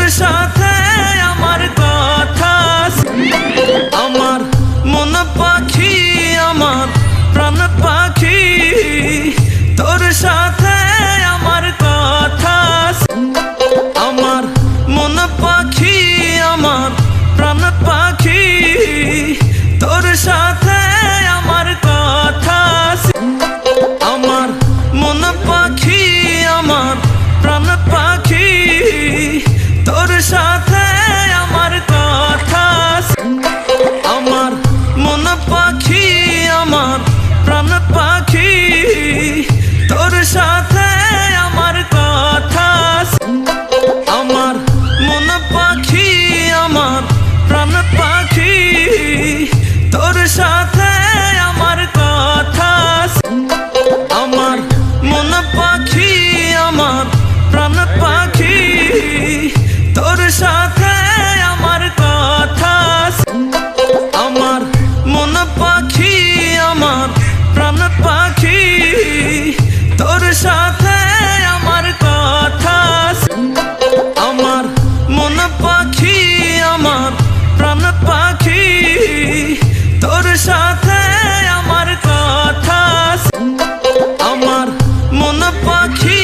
সাথে আমার কথা, আমার মন পাখি, আমার প্রাণ পাখি, তোর সাথে আমার কথা। আমার মন পাখি, আমার প্রাণ পাখি, তোর সাথে আমার কথা। আমার মন পাখি, আমার প্রাণ পাখি, তোর সাথে আমার কথা। আমার মন পাখি, আমার প্রাণ পাখি, তোর সাথে আমার কথা। আমার মন পাখি, আমার প্রাণ পাখি, তোর সাথে আমার কথা। আমার মন পাখি, আমার প্রাণ পাখি, তোর সাথে আমার কথা। আমার মন পাখি, আমার প্রাণ পাখি, তোর সাথে আমার কথা। আমার মন পাখি, আমার প্রাণ পাখি, তোর সাথে আমার কথা। আমার মন পাখি,